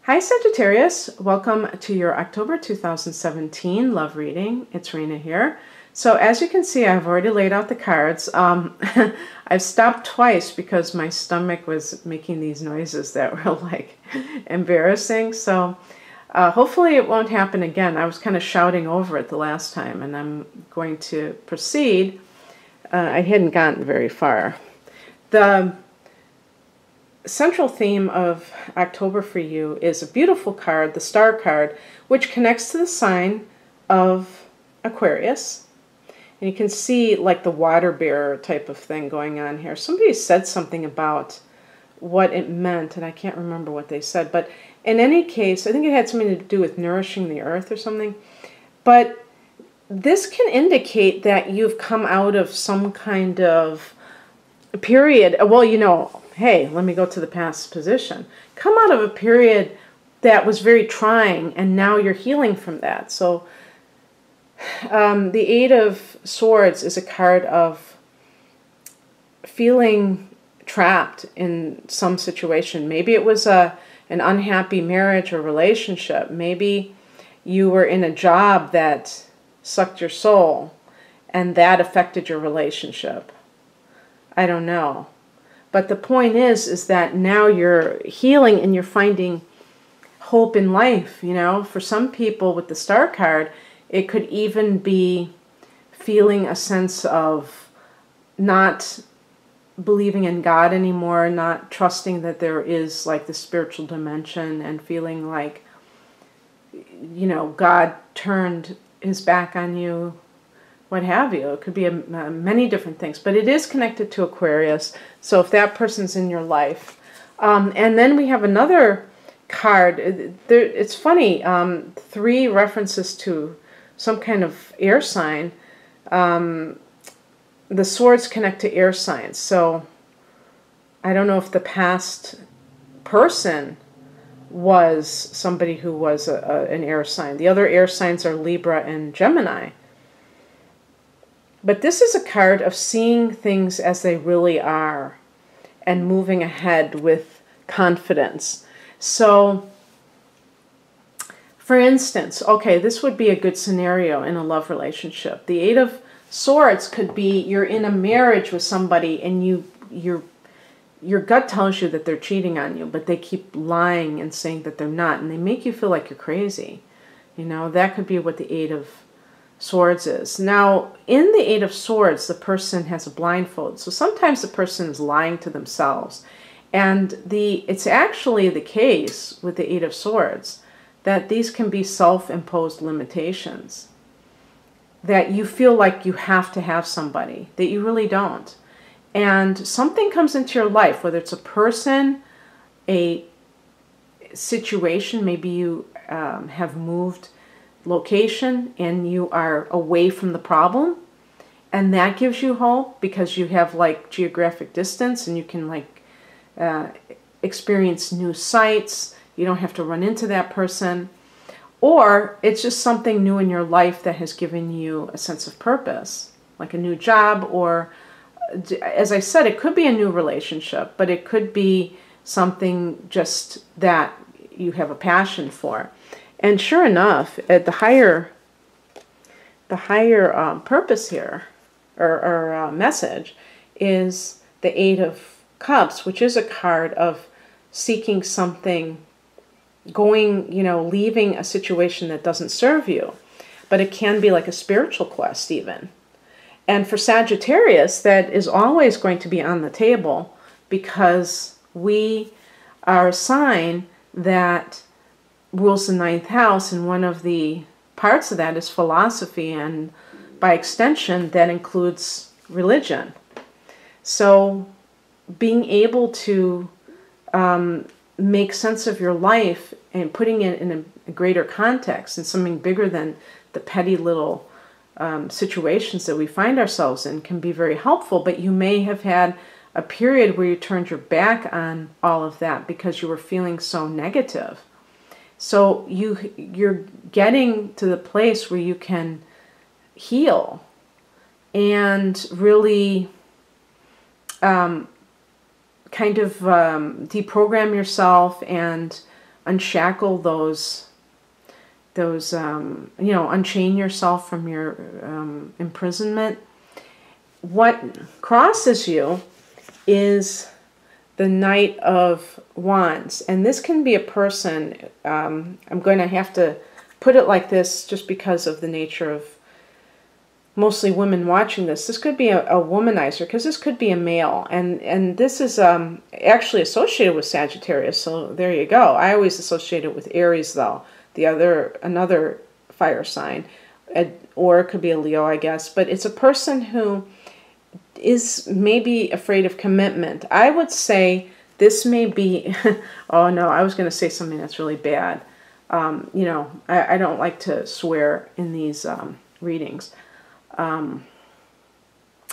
Hi Sagittarius, welcome to your October 2017 love reading. It's Rena here. So as you can see, I've already laid out the cards. I've stopped twice because my stomach was making these noises that were like embarrassing. So hopefully it won't happen again. I was kind of shouting over it the last time, and I'm going to proceed. I hadn't gotten very far. The central theme of October for you is a beautiful card, the Star card, which connects to the sign of Aquarius. And you can see like the water bearer type of thing going on here. Somebody said something about what it meant, and I can't remember what they said. But in any case, I think it had something to do with nourishing the earth or something. But this can indicate that you've come out of some kind of period. Well, you know, hey, let me go to the past position. Come out of a period that was very trying, and now you're healing from that. So the Eight of Swords is a card of feeling trapped in some situation. Maybe it was an unhappy marriage or relationship. Maybe you were in a job that sucked your soul, and that affected your relationship. I don't know. But the point is that now you're healing and you're finding hope in life. You know, for some people with the Star card, it could even be feeling a sense of not believing in God anymore, not trusting that there is like the spiritual dimension, and feeling like, you know, God turned his back on you, what have you. It could be many different things, but it is connected to Aquarius. So if that person's in your life. And then we have another card. It's funny, 3 references to some kind of air sign. The swords connect to air signs. So I don't know if the past person was somebody who was an air sign. The other air signs are Libra and Gemini. But this is a card of seeing things as they really are and moving ahead with confidence. So, for instance, okay, this would be a good scenario in a love relationship. The Eight of Swords could be you're in a marriage with somebody and your gut tells you that they're cheating on you, but they keep lying and saying that they're not, and they make you feel like you're crazy. You know, that could be what the Eight of Swords is. Now, in the Eight of Swords, the person has a blindfold. So sometimes the person is lying to themselves. And it's actually the case with the Eight of Swords that these can be self-imposed limitations. That you feel like you have to have somebody, that you really don't. And something comes into your life, whether it's a person, a situation, maybe you have moved location and you are away from the problem, and that gives you hope because you have like geographic distance and you can like experience new sights. You don't have to run into that person. Or it's just something new in your life that has given you a sense of purpose, like a new job, or as I said, it could be a new relationship, but it could be something just that you have a passion for. And sure enough, at the higher purpose here, or message, is the Eight of Cups, which is a card of seeking something, going, you know, leaving a situation that doesn't serve you. But it can be like a spiritual quest even. And for Sagittarius, that is always going to be on the table because we are a sign that rules the 9th house, and one of the parts of that is philosophy, and by extension that includes religion. So being able to make sense of your life and putting it in a greater context and something bigger than the petty little situations that we find ourselves in can be very helpful. But you may have had a period where you turned your back on all of that because you were feeling so negative. So you're getting to the place where you can heal and really kind of deprogram yourself and unshackle unchain yourself from your imprisonment. What crosses you is the Knight of Wands. And this can be a person, I'm going to have to put it like this just because of the nature of mostly women watching this. This could be a womanizer, because this could be a male. And this is actually associated with Sagittarius, so there you go. I always associate it with Aries, though, another fire sign. Or it could be a Leo, I guess. But it's a person who is maybe afraid of commitment. I would say this may be, oh no, I was going to say something that's really bad. I don't like to swear in these readings,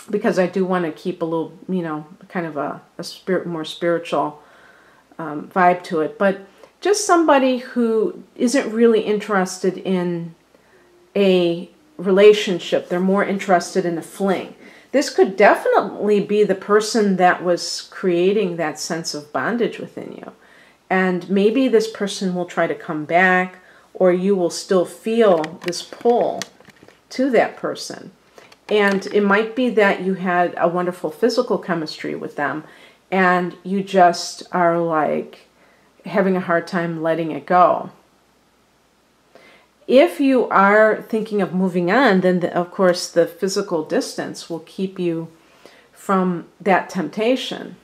because I do want to keep a little, kind of a more spiritual vibe to it. But just somebody who isn't really interested in a relationship. They're more interested in a fling. This could definitely be the person that was creating that sense of bondage within you. And maybe this person will try to come back, or you will still feel this pull to that person. And it might be that you had a wonderful physical chemistry with them, and you just are like having a hard time letting it go. If you are thinking of moving on, then of course the physical distance will keep you from that temptation.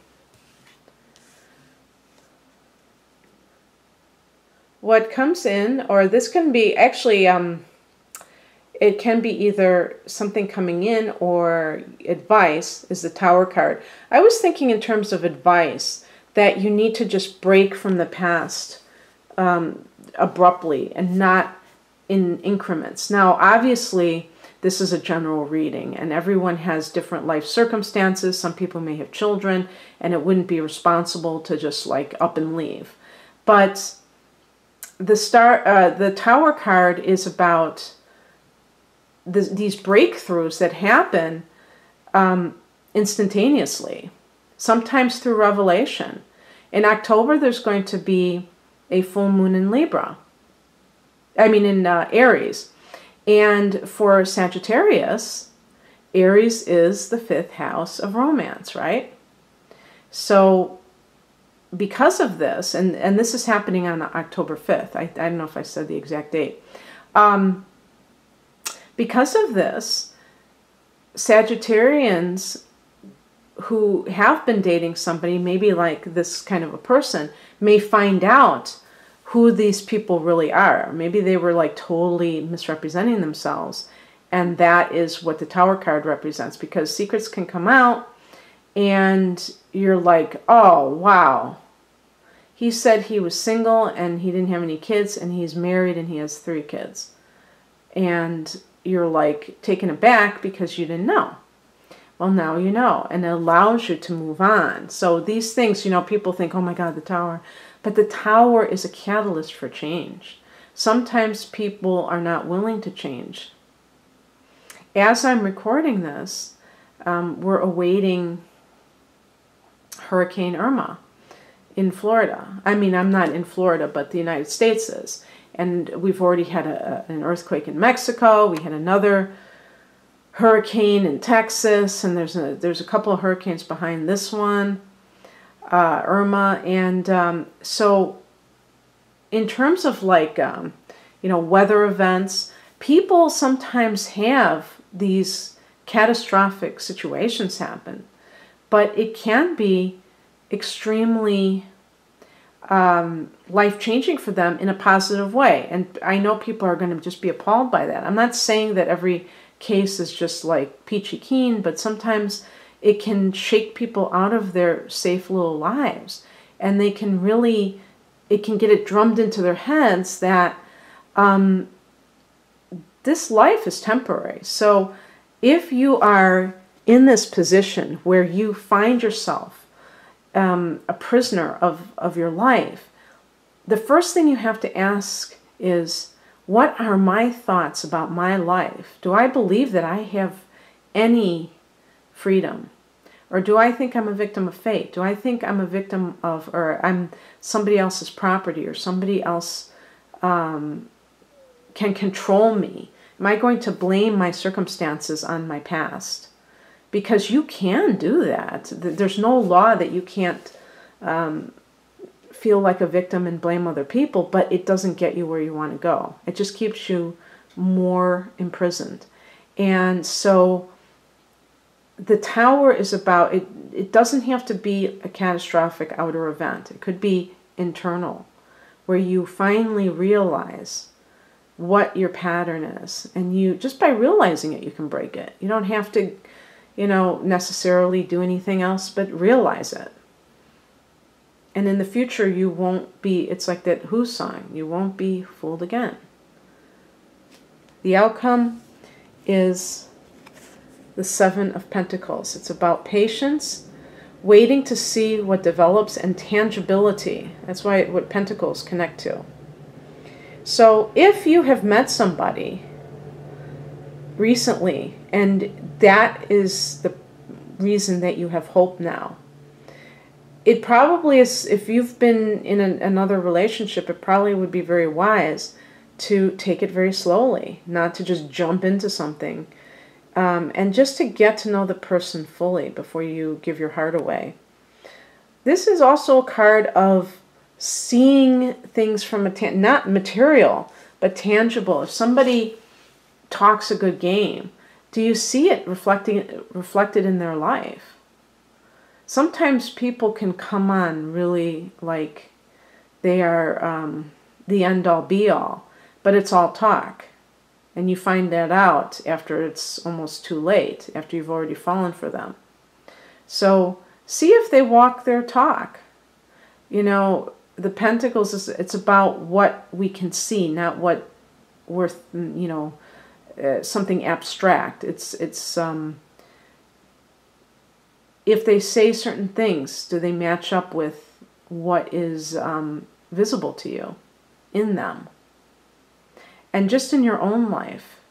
What comes in, or this can be actually, it can be either something coming in or advice, is the Tower card. I was thinking in terms of advice, that you need to just break from the past abruptly and not in increments. Now, obviously, this is a general reading, and everyone has different life circumstances. Some people may have children, and it wouldn't be responsible to just like up and leave. But the Tower card is about these breakthroughs that happen instantaneously, sometimes through revelation. In October, there's going to be a full moon in Libra. in Aries. And for Sagittarius, Aries is the 5th house of romance, right? So because of this, and this is happening on October 5th. I don't know if I said the exact date. Because of this, Sagittarians who have been dating somebody, maybe like this kind of a person, may find out who these people really are. Maybe they were like totally misrepresenting themselves. And that is what the Tower card represents, because secrets can come out and you're like, oh, wow. He said he was single and he didn't have any kids, and he's married and he has 3 kids. And you're like taken aback because you didn't know. Well, now you know, and it allows you to move on. So these things, people think, oh my God, the Tower. But the Tower is a catalyst for change. Sometimes people are not willing to change. As I'm recording this, we're awaiting Hurricane Irma in Florida. I'm not in Florida, but the United States is. And we've already had an earthquake in Mexico. We had another hurricane in Texas, and there's a couple of hurricanes behind this one, Irma. And so in terms of like, weather events, people sometimes have these catastrophic situations happen, but it can be extremely life-changing for them in a positive way. And I know people are going to just be appalled by that. I'm not saying that every case is just like peachy keen, but sometimes it can shake people out of their safe little lives, and it can get it drummed into their heads that this life is temporary. So if you are in this position where you find yourself a prisoner of your life, the first thing you have to ask is, what are my thoughts about my life? Do I believe that I have any freedom? Or do I think I'm a victim of fate? Do I think I'm a victim of, or I'm somebody else's property, or somebody else can control me? Am I going to blame my circumstances on my past? Because you can do that. There's no law that you can't feel like a victim and blame other people, but it doesn't get you where you want to go. It just keeps you more imprisoned. And so the Tower is about, it doesn't have to be a catastrophic outer event. It could be internal, where you finally realize what your pattern is. And you, just by realizing it, you can break it. You don't have to, necessarily do anything else, but realize it. And in the future, you won't be, it's like that Who song, you won't be fooled again. The outcome is the Seven of Pentacles. It's about patience, waiting to see what develops, and tangibility. That's why what Pentacles connect to. So if you have met somebody recently, and that is the reason that you have hope now, it probably is, if you've been in another relationship, it probably would be very wise to take it very slowly, not to just jump into something, and just to get to know the person fully before you give your heart away. This is also a card of seeing things from a not material, but tangible. If somebody talks a good game, do you see it reflected in their life? Sometimes people can come on really like they are the end-all be-all, but it's all talk. And you find that out after it's almost too late, after you've already fallen for them. So see if they walk their talk. The Pentacles, it's about what we can see, not what worth, something abstract. It's if they say certain things, do they match up with what is visible to you in them? And just in your own life,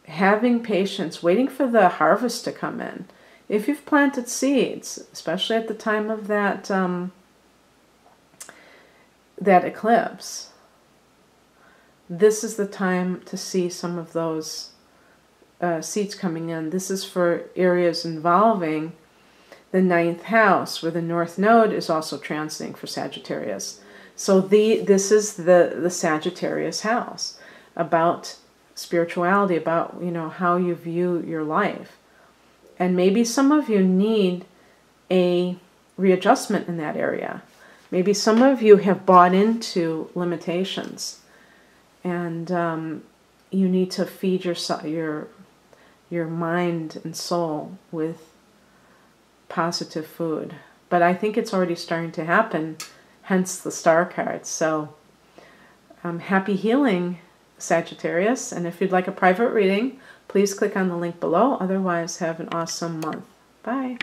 having patience, waiting for the harvest to come in. If you've planted seeds, especially at the time of that that eclipse, this is the time to see some of those seeds coming in. This is for areas involving the 9th house, where the North Node is also transiting for Sagittarius. So this is the Sagittarius house, about spirituality, about how you view your life. And maybe some of you need a readjustment in that area. Maybe some of you have bought into limitations, and you need to feed your mind and soul with positive food. But I think it's already starting to happen, hence the star cards. So happy healing, Sagittarius. And if you'd like a private reading, please click on the link below. Otherwise, have an awesome month. Bye.